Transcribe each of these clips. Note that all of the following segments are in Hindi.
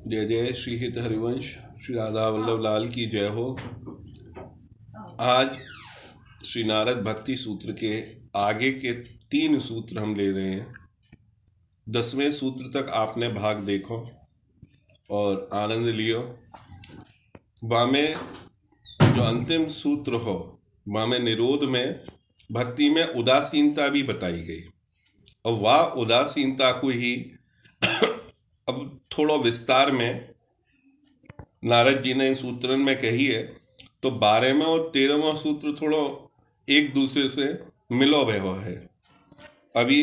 जय जय श्री हित हरिवंश, श्री राधा वल्लभ लाल की जय हो। आज श्री नारद भक्ति सूत्र के आगे के 3 सूत्र हम ले रहे हैं। 10वें सूत्र तक आपने भाग देखो और आनंद लियो। वामे जो अंतिम सूत्र हो, वामे निरोध में भक्ति में उदासीनता भी बताई गई और वह उदासीनता को ही अब थोड़ा विस्तार में नारद जी ने इन सूत्रन में कही है। तो 12वें और 13वां सूत्र थोड़ा एक दूसरे से मिलो भयो है। अभी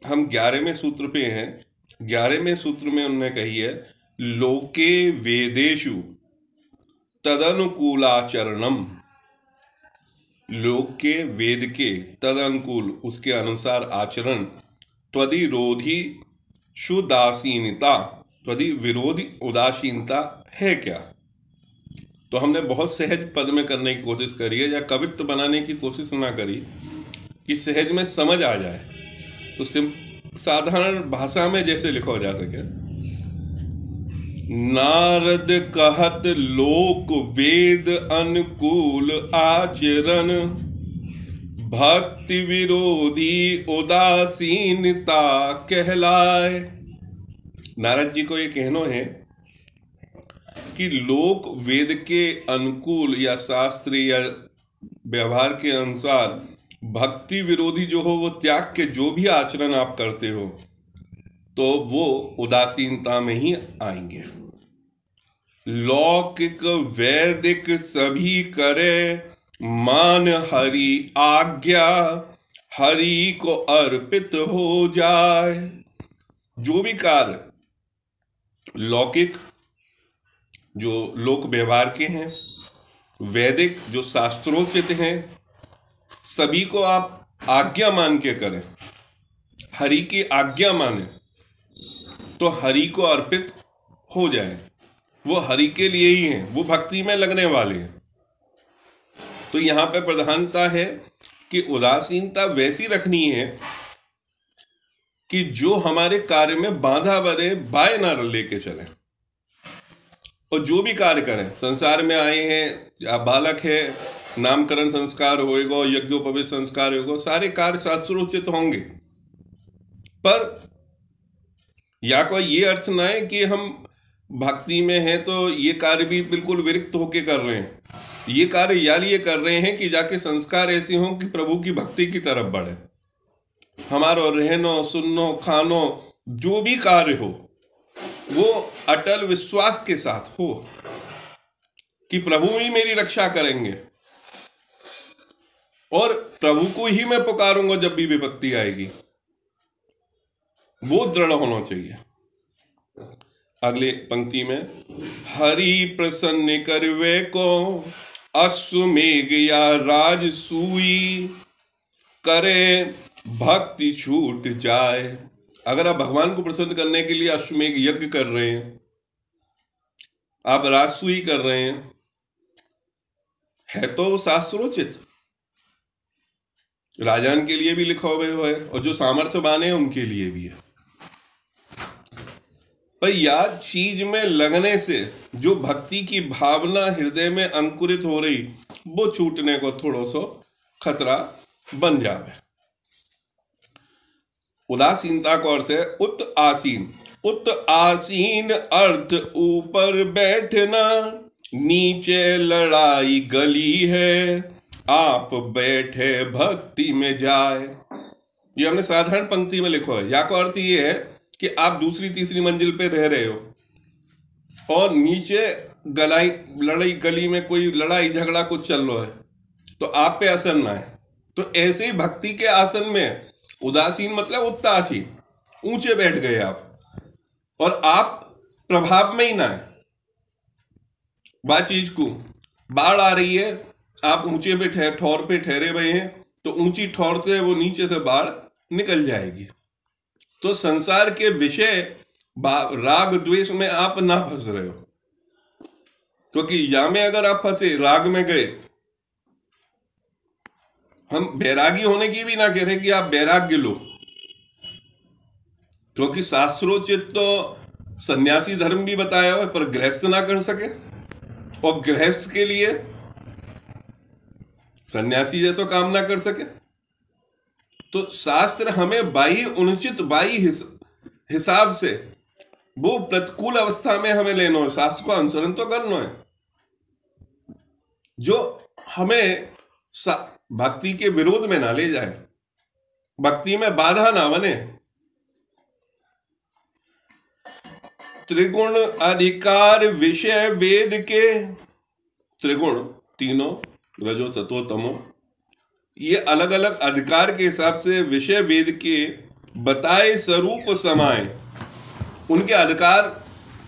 हम 11वें सूत्र पे हैं। 11वें सूत्र में उन्होंने कही है, लोके वेदेषु तदनुकूलाचरणम। लोक के वेद के तदनुकूल उसके अनुसार आचरण, त्वदिरोधी शुदासीनता, त्वदि विरोधी उदासीनता है क्या। तो हमने बहुत सहज पद में करने की कोशिश करी है, या कवित्व बनाने की कोशिश ना करी कि सहज में समझ आ जाए। तो साधारण भाषा में जैसे लिखा जा सके। नारद कहत लोक वेद अनुकूल आचरण, भक्ति विरोधी उदासीनता कहलाए। नारद जी को ये कहना है कि लोक वेद के अनुकूल या शास्त्र या व्यवहार के अनुसार भक्ति विरोधी जो हो, वो त्याग के जो भी आचरण आप करते हो तो वो उदासीनता में ही आएंगे। लौकिक वैदिक सभी करे, मान हरि आज्ञा, हरि को अर्पित हो जाए। जो भी कार्य लौकिक जो लोक व्यवहार के हैं, वैदिक जो शास्त्रोचित हैं, सभी को आप आज्ञा मान के करें, हरि की आज्ञा माने तो हरि को अर्पित हो जाए। वो हरि के लिए ही हैं, वो भक्ति में लगने वाले हैं। तो यहां पे प्रधानता है कि उदासीनता वैसी रखनी है कि जो हमारे कार्य में बाधा बने, बाय ना लेके चले। और जो भी कार्य करें, संसार में आए हैं या बालक है, नामकरण संस्कार होएगा, यज्ञोपवीत संस्कार होएगा, सारे कार्य शास्त्रोचित होंगे। पर या कोई ये अर्थ ना है कि हम भक्ति में हैं तो ये कार्य भी बिल्कुल विरक्त होके कर रहे हैं। ये कार्य या लिए कर रहे हैं कि जाके संस्कार ऐसे हों कि प्रभु की भक्ति की तरफ बढ़े। हमारो रहनो सुननो खानो जो भी कार्य हो वो अटल विश्वास के साथ हो कि प्रभु ही मेरी रक्षा करेंगे और प्रभु को ही मैं पुकारूंगा जब भी विपत्ति आएगी। वो दृढ़ होना चाहिए। अगले पंक्ति में, हरि प्रसन्न करवे को, अश्वमेघ या राजसूई, करे भक्ति छूट जाए। अगर आप भगवान को प्रसन्न करने के लिए अश्वमेघ यज्ञ कर रहे हैं, आप राजसूई कर रहे हैं, है तो शास्त्रोचित, राजान के लिए भी लिखा हुआ है और जो सामर्थ्यवान है उनके लिए भी है। पर याद चीज में लगने से जो भक्ति की भावना हृदय में अंकुरित हो रही, वो छूटने को थोड़ा सा खतरा बन जावे। उदासीनता का अर्थ है उत आसीन। उत आसीन अर्थ ऊपर बैठना, नीचे लड़ाई गली है, आप बैठे भक्ति में जाए। ये हमने साधारण पंक्ति में लिखा है। या का अर्थ ये है कि आप दूसरी तीसरी मंजिल पे रह रहे हो और नीचे लड़ाई गली में कोई लड़ाई झगड़ा कुछ चल रहा है, तो आप पे असर ना है। तो ऐसे ही भक्ति के आसन में उदासीन मतलब उत्तासीन, ऊंचे बैठ गए आप और आप प्रभाव में ही ना है। बात चीज को बाढ़ आ रही है, आप ऊंचे पे ठौर पे ठहरे हुए हैं, तो ऊंची ठौर से वो नीचे से बाढ़ निकल जाएगी। तो संसार के विषय राग द्वेष में आप ना फंस रहे हो, क्योंकि या में अगर आप फंसे, राग में गए, हम बैरागी होने की भी ना कह रहे कि आप बैराग्य लो, क्योंकि शास्त्रोचित तो सन्यासी धर्म भी बताया हुआ है, पर गृहस्थ ना कर सके, और गृहस्थ के लिए सन्यासी जैसा काम ना कर सके। तो शास्त्र हमें बाई उचित बाई हिसाब से वो प्रतिकूल अवस्था में हमें लेना है, शास्त्र को अनुसरण तो करना है, जो हमें भक्ति के विरोध में ना ले जाए, भक्ति में बाधा ना बने। त्रिगुण अधिकार विषय वेद के, त्रिगुण तीनों रजो सतो तमो, ये अलग अलग अधिकार के हिसाब से विषय वेद के बताए स्वरूप समाए, उनके अधिकार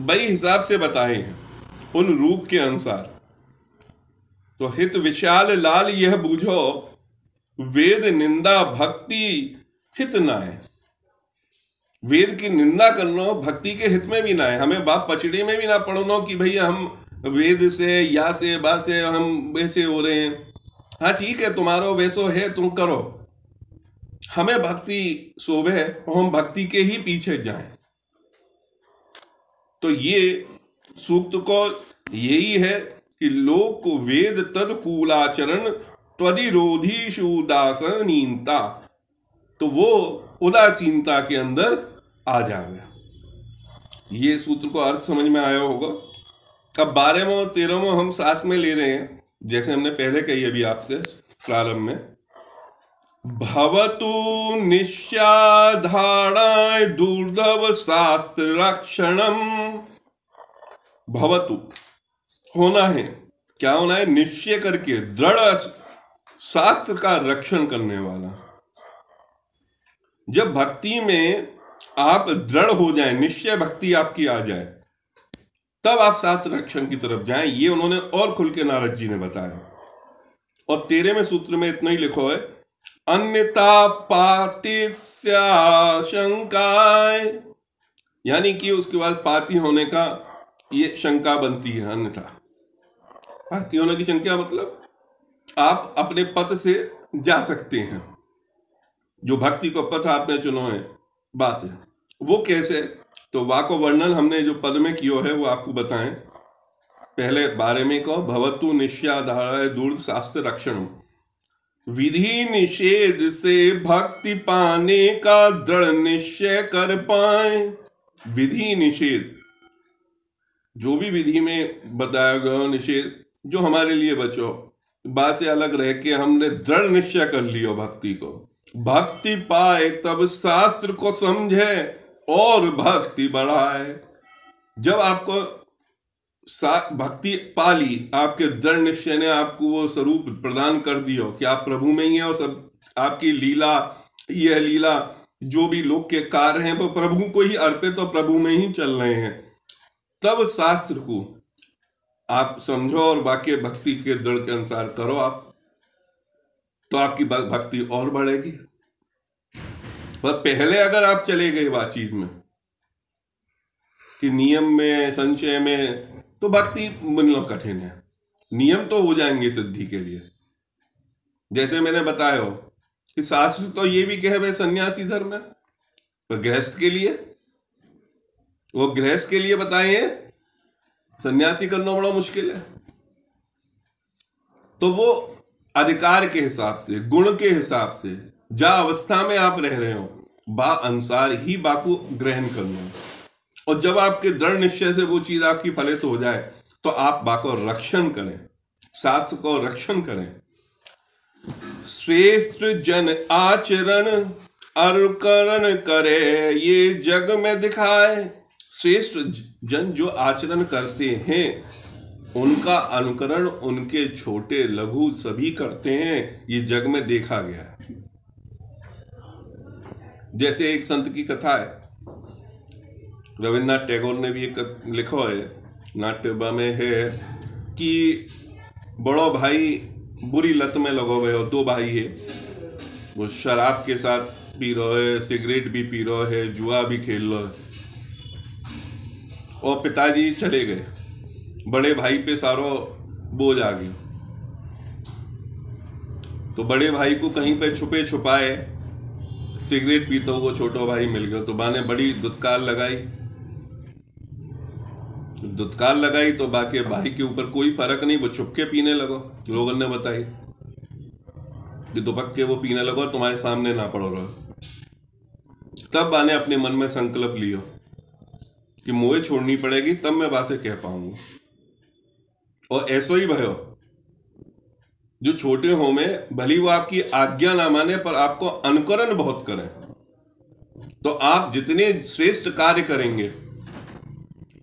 वही हिसाब से बताए हैं उन रूप के अनुसार। तो हित विशाल लाल यह बूझो, वेद निंदा भक्ति हित ना है। वेद की निंदा करना भक्ति के हित में भी ना है। हमें बाप पचड़ी में भी ना पढ़ना कि भैया हम वेद से या से बा से हम वैसे हो रहे हैं। हाँ ठीक है, तुम्हारा वैसो है, तुम करो, हमें भक्ति शोभे और हम भक्ति के ही पीछे जाएं। तो ये सूक्त को यही है कि लोक वेद तद कूलाचरण त्वदिरोधीषु उदासीनता, तो वो उदासीनता के अंदर आ जाएगा। ये सूत्र को अर्थ समझ में आया होगा। अब 12वें और 13वें हम साथ में ले रहे हैं, जैसे हमने पहले कही अभी आपसे प्रारंभ में। भवतु निश्चाधाराय दुर्धव शास्त्र रक्षणम। भवतु होना है, क्या होना है? निश्चय करके दृढ़ शास्त्र का रक्षण करने वाला। जब भक्ति में आप दृढ़ हो जाएं, निश्चय भक्ति आपकी आ जाए, तब आप शास्त्र रक्षण की तरफ जाएं। ये उन्होंने और खुल के नारद जी ने बताया। और 13वें सूत्र में इतना ही लिखो है, अन्यथा पातिशंकाय, यानी कि उसके बाद पाती होने का ये शंका बनती है। अन्यथा पाती होने की शंका मतलब आप अपने पथ से जा सकते हैं, जो भक्ति को पथ आपने चुनो है बात है। वो कैसे? तो वा को वर्णन हमने जो पद में किया है वो आपको बताएं। पहले 12वें को भवतु निश्चयाधाराय दूर शास्त्र रक्षण, विधि निषेध से भक्ति पाने का दृढ़ निश्चय कर पाए। विधि निषेध, जो भी विधि में बताया गया निषेध जो हमारे लिए बचो, बात से अलग रह के हमने दृढ़ निश्चय कर लियो भक्ति को। भक्ति पाए तब शास्त्र को समझे और भक्ति बढ़ाए। जब आपको भक्ति पाली, आपके दृढ़ निश्चय ने आपको वो स्वरूप प्रदान कर दियो कि आप प्रभु में ही हैं और सब आपकी लीला, यह लीला जो भी लोक के कार्य हैं वो प्रभु को ही अर्पित और प्रभु में ही चल रहे हैं, तब शास्त्र को आप समझो और बाकी भक्ति के दृढ़ के अनुसार करो आप, तो आपकी भक्ति और बढ़ेगी। पर पहले अगर आप चले गए बातचीत में कि नियम में संशय में, तो भक्ति मिलना कठिन है। नियम तो हो जाएंगे सिद्धि के लिए, जैसे मैंने बताया हो कि शास्त्र तो ये भी कहे भाई सन्यासी धर्म है, पर गृहस्थ के लिए, वो गृहस्थ के लिए बताए सन्यासी करना बड़ा मुश्किल है। तो वो अधिकार के हिसाब से, गुण के हिसाब से, जा अवस्था में आप रह रहे हो बा अनुसार ही बाको ग्रहण करना। और जब आपके दृढ़ निश्चय से वो चीज आपकी फलित हो जाए तो आप बाको रक्षण करें, शास्त्र को रक्षण करें। श्रेष्ठ जन आचरण अनुकरण करे, ये जग में दिखाए। श्रेष्ठ जन जो आचरण करते हैं उनका अनुकरण उनके छोटे लघु सभी करते हैं, ये जग में देखा गया है। जैसे एक संत की कथा है, रविन्द्रनाथ टैगोर ने भी एक लिखा है, नाट्यबा में है कि बड़ो भाई बुरी लत में लगो हुए हो। 2 भाई है, वो शराब के साथ पी रहे है, सिगरेट भी पी रहे है, जुआ भी खेल रहे है। और पिताजी चले गए, बड़े भाई पे सारो बोझ आ गया। तो बड़े भाई को कहीं पे छुपे छुपाए सिगरेट पीता हुआ छोटा भाई मिल गया। तो माँ ने बड़ी दुत्कार लगाई दुत्कार लगाई तो बाकी भाई के ऊपर कोई फर्क नहीं, वो चुपके पीने लगो। लोगों ने बताई कि दुपक के वो पीने लगो, तुम्हारे सामने ना पड़ो रहो। तब बाने अपने मन में संकल्प लियो कि मोए छोड़नी पड़ेगी, तब मैं बातें कह पाऊंगा। और ऐसो ही भयो जो छोटे हो में भली वो आपकी आज्ञा ना माने पर आपको अनुकरण बहुत करें, तो आप जितने श्रेष्ठ कार्य करेंगे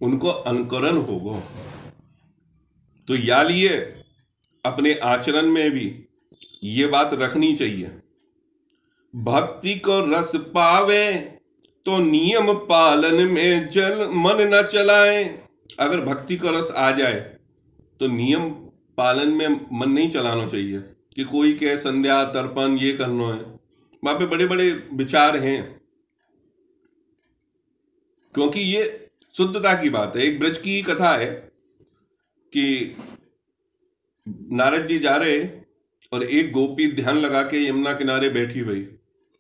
उनको अनुकरण होगा। तो या लिए अपने आचरण में भी ये बात रखनी चाहिए, भक्ति को रस पावे तो नियम पालन में जल मन न चलाए। अगर भक्ति का रस आ जाए तो नियम पालन में मन नहीं चलाना चाहिए कि कोई कहे संध्या तर्पण ये करना है, वहां पे बड़े बड़े विचार हैं, क्योंकि ये शुद्धता की बात है। एक ब्रज की कथा है कि नारद जी जा रहे और एक गोपी ध्यान लगा के यमुना किनारे बैठी हुई।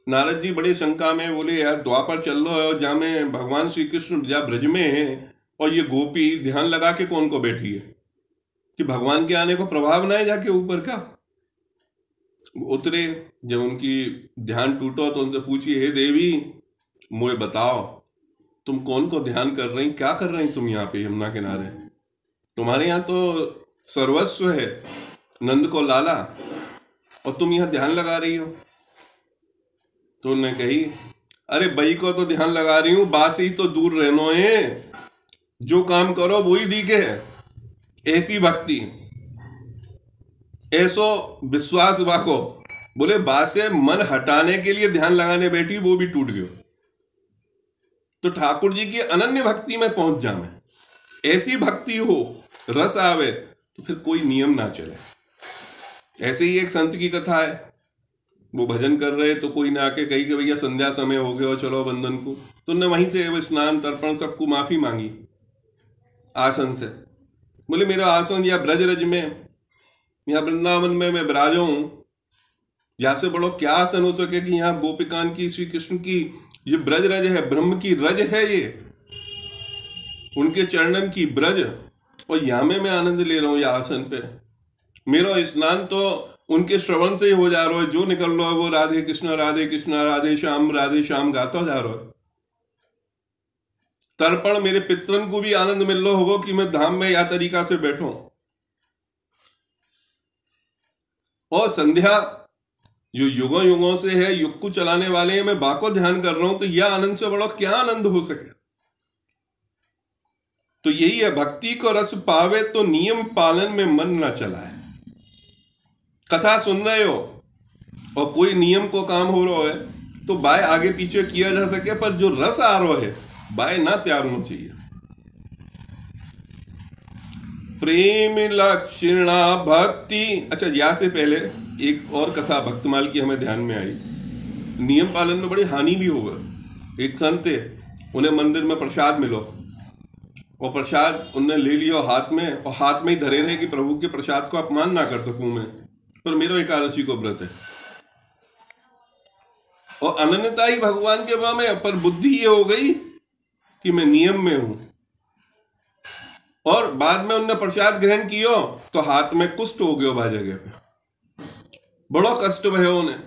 नारद जी बड़े शंका में बोले, यार द्वापर चल लो है और जहाँ में भगवान श्री कृष्ण जहाँ ब्रज में है और ये गोपी ध्यान लगा के कौन को बैठी है कि भगवान के आने को प्रभाव ना है जाके ऊपर का। उतरे, जब उनकी ध्यान टूटो तो उनसे पूछिए, हे देवी मुझे बताओ तुम कौन को ध्यान कर रही, क्या कर रही तुम यहाँ पे यमुना किनारे? तुम्हारे यहाँ तो सर्वस्व है, नंद को लाला, और तुम यहाँ ध्यान लगा रही हो। तो उन्होंने कही, अरे बई को तो ध्यान लगा रही हूं, बात ही तो दूर रहनो है, जो काम करो वही दिखे है। ऐसी भक्ति, ऐसो विश्वास वाको। बोले बात से मन हटाने के लिए ध्यान लगाने बैठी, वो भी टूट गयो। तो ठाकुर जी की अनन्य भक्ति में पहुंच जावे, ऐसी भक्ति हो, रस आवे, तो फिर कोई नियम ना चले। ऐसे ही एक संत की कथा है, वो भजन कर रहे तो कोई ने आके कही कि भैया संध्या समय हो गया और चलो बंदन को। तो उन्होंने वहीं से वो स्नान तर्पण सबको माफी मांगी आसन से। बोले मेरा आसन या ब्रजरज में, यहाँ वृंदावन में मैं विराजो हूं, यहाँ से बड़ो क्या आसन हो सके कि यहाँ गोपिकान की, श्री कृष्ण की ये ब्रजरज है, ब्रह्म की रज है, ये उनके चरणन की ब्रज, और यहाँ में मैं आनंद ले रहा हूँ या आसन पे। मेरा स्नान तो उनके श्रवण से ही हो जा रहा है, जो निकल रहा है वो राधे कृष्ण राधे श्याम गाता जा रहा है। तर्पण मेरे पितरन को भी आनंद मिल रहा होगा कि मैं धाम में या तरीका से बैठूं। और संध्या जो युगों युगों से है, युग को चलाने वाले हैं, मैं बाको ध्यान कर रहा हूं, तो यह आनंद से बड़ा क्या आनंद हो सके। तो यही है, भक्ति को रस पावे तो नियम पालन में मन ना चलाए। कथा सुन रहे हो और कोई नियम को काम हो रहा है तो बाय आगे पीछे किया जा सके, पर जो रस आ रहा है बाय ना त्यागना चाहिए। प्रेम लक्षणा भक्ति। अच्छा, यहाँ से पहले एक और कथा भक्तमाल की हमें ध्यान में आई। नियम पालन में बड़ी हानि भी होगा। एक संत है, उन्हें मंदिर में प्रसाद मिलो और प्रसाद उनने ले लिया हाथ में, और हाथ में ही धरे रहे कि प्रभु के प्रसाद को अपमान ना कर सकूं मैं, पर मेरा एकादशी को व्रत है। और अनन्यता ही भगवान के वहां में, पर बुद्धि ये हो गई कि मैं नियम में हूं। और बाद में उनने प्रसाद ग्रहण किया तो हाथ में कुष्ठ हो गया बा जगह पे, बड़ो कष्ट भयो उन्हें।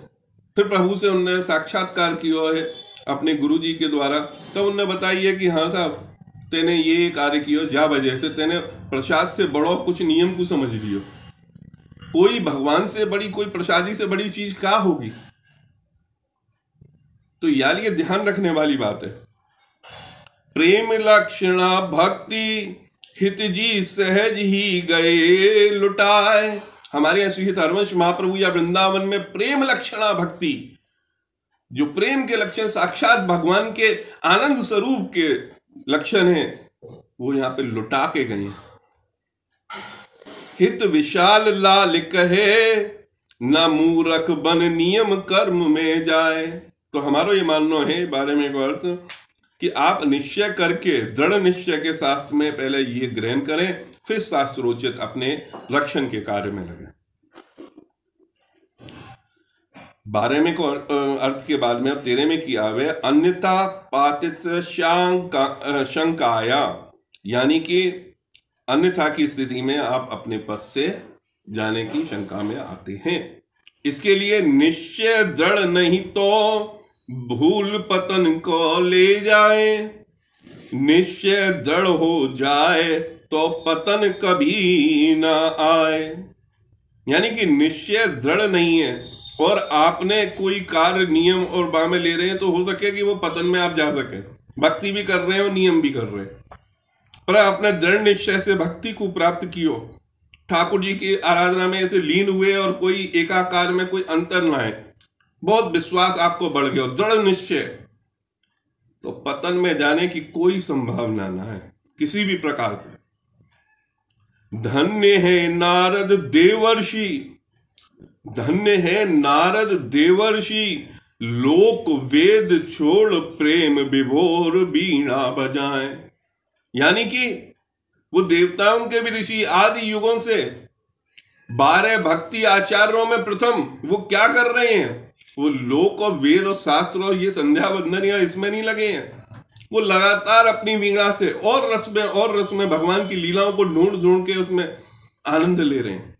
फिर प्रभु से उनने साक्षात्कार किया है अपने गुरु जी के द्वारा, तो उनने बताइए कि हाँ साहब, तेने ये कार्य किया, जा वजह से तेने प्रसाद से बड़ो कुछ नियम को समझ लियो। कोई भगवान से बड़ी, कोई प्रसादी से बड़ी चीज क्या होगी। तो यार ये ध्यान रखने वाली बात है। प्रेम लक्षणा भक्ति हित जी सहज ही गए लुटाए। हमारे यहाँ श्री हरवंश महाप्रभु या वृंदावन में प्रेम लक्षणा भक्ति, जो प्रेम के लक्षण साक्षात भगवान के आनंद स्वरूप के लक्षण है, वो यहाँ पे लुटा के गए। हित विशाल लाल कहे न मूरख बन नियम कर्म में जाए। तो हमारा ये मानना है बारे में एक अर्थ कि आप निश्चय करके, दृढ़ निश्चय के साथ में पहले ये ग्रहण करें, फिर शास्त्रोचित अपने रक्षण के कार्य में लगे। 12वें को अर्थ के बाद में अब 13वें की आवे, अन्यथा पातित शंकाया यानी कि अन्यथा की स्थिति में आप अपने पद से जाने की शंका में आते हैं। इसके लिए निश्चय दृढ़, नहीं तो भूल पतन को ले जाए। निश्चय दृढ़ हो जाए तो पतन कभी ना आए। यानी कि निश्चय दृढ़ नहीं है और आपने कोई कार्य नियम और बामे ले रहे हैं तो हो सके कि वो पतन में आप जा सके। भक्ति भी कर रहे हैं और नियम भी कर रहे हैं, पर आपने दृढ़ निश्चय से भक्ति को प्राप्त कियो, ठाकुर जी की आराधना में ऐसे लीन हुए और कोई एकाकार में कोई अंतर ना है, बहुत विश्वास आपको बढ़ गया, दृढ़ निश्चय, तो पतन में जाने की कोई संभावना ना है किसी भी प्रकार से। धन्य है नारद देवर्षि, धन्य है नारद देवर्षि, लोक वेद छोड़ प्रेम विभोर बीणा बजाए। यानी कि वो देवताओं के भी ऋषि आदि युगों से 12 भक्ति आचार्यों में प्रथम वो क्या कर रहे हैं, वो लोक और वेद और शास्त्र और ये संध्या वंदन या इसमें नहीं लगे हैं। वो लगातार अपनी वीणा से और रस में भगवान की लीलाओं को ढूंढ के उसमें आनंद ले रहे हैं।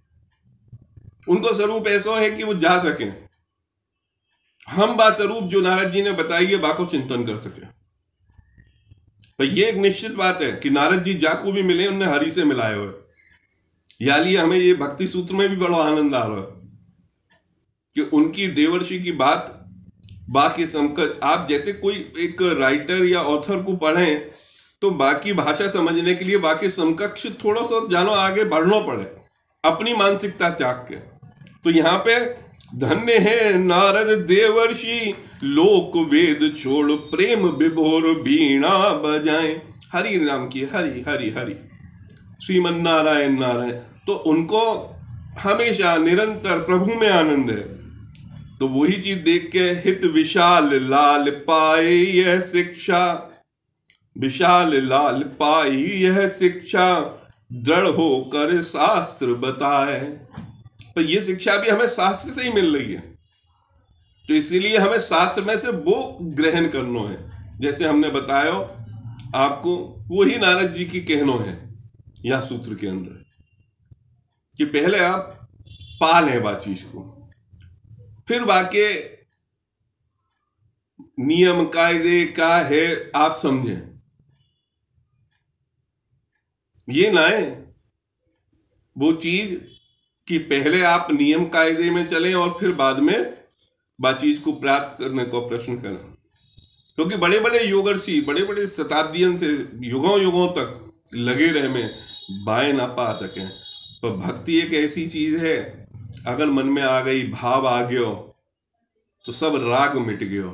उनको स्वरूप ऐसा है कि वो जा सके, हम बा स्वरूप जो नारद जी ने बताई है बाको चिंतन कर सके। पर ये एक निश्चित बात है कि नारद जी जाको भी मिले, उनने हरि से मिलाए हुए, यानी हमें ये भक्ति सूत्र में भी बड़ा आनंद आ रहा है कि उनकी देवर्षि की बात बाकी समकक्ष, आप जैसे कोई एक राइटर या ऑथर को पढ़ें तो बाकी भाषा समझने के लिए बाकी समकक्ष थोड़ा सा जानो आगे बढ़ना पड़े अपनी मानसिकता त्याग के। तो यहाँ पे धन्य है नारद देवर्षि, लोक वेद छोड़ प्रेम विभोर बीणा बजाएं। हरि नाम की हरि हरि हरि श्रीमन नारायण नारायण, तो उनको हमेशा निरंतर प्रभु में आनंद है। तो वही चीज देख के हित विशाल लाल पाए यह शिक्षा, विशाल लाल पाई यह शिक्षा, दृढ़ होकर शास्त्र बताए। तो ये शिक्षा भी हमें शास्त्र से ही मिल रही है, तो इसीलिए हमें शास्त्र में से वो ग्रहण करना है। जैसे हमने बताया आपको, वही नारद जी की कहनो है या सूत्र के अंदर कि पहले आप पा लें बात चीज को, फिर बाकी नियम कायदे का है आप समझें। ये ना है वो चीज कि पहले आप नियम कायदे में चलें और फिर बाद में बातचीत को प्राप्त करने को प्रश्न करें। क्योंकि बड़े बड़े योगर्षि बड़े बड़े शताब्दियों से युगों तक लगे रहे में बाएं ना पा सकें। तो भक्ति एक ऐसी चीज है, अगर मन में आ गई, भाव आ गयो, तो सब राग मिट गयो,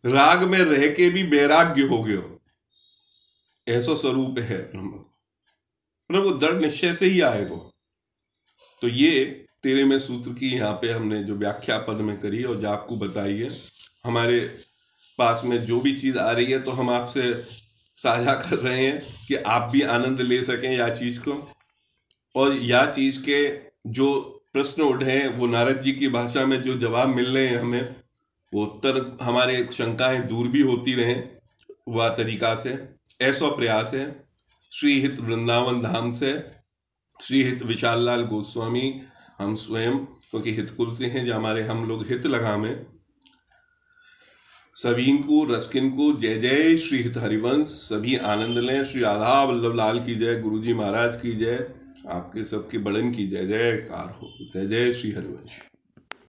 राग में रह के भी वैराग्य हो गयो, ऐसा स्वरूप है प्रभु। दृढ़ निश्चय से ही आएगा। तो ये 13वें सूत्र की यहाँ पे हमने जो व्याख्या पद में करी और जो आपको बताई है, हमारे पास में जो भी चीज आ रही है तो हम आपसे साझा कर रहे हैं कि आप भी आनंद ले सकें या चीज को, और या चीज के जो प्रश्न उठे हैं वो नारद जी की भाषा में जो जवाब मिल रहे हैं हमें, वो उत्तर हमारे शंकाएं दूर भी होती रहें वह तरीका से, ऐसा प्रयास है। श्री हित वृंदावन धाम से श्री हित विशाल लाल गोस्वामी हम स्वयं, क्योंकि हितकुल से हैं जो हमारे हम लोग हित लगा में, सभी को रसकिन को जय जय श्री हित हरिवंश, सभी आनंद लें। श्री राधा वल्लभ लाल की जय, गुरुजी महाराज की जय, आपके सबके बड़न की जय जयकार हो। जय जय श्री हरिवंश।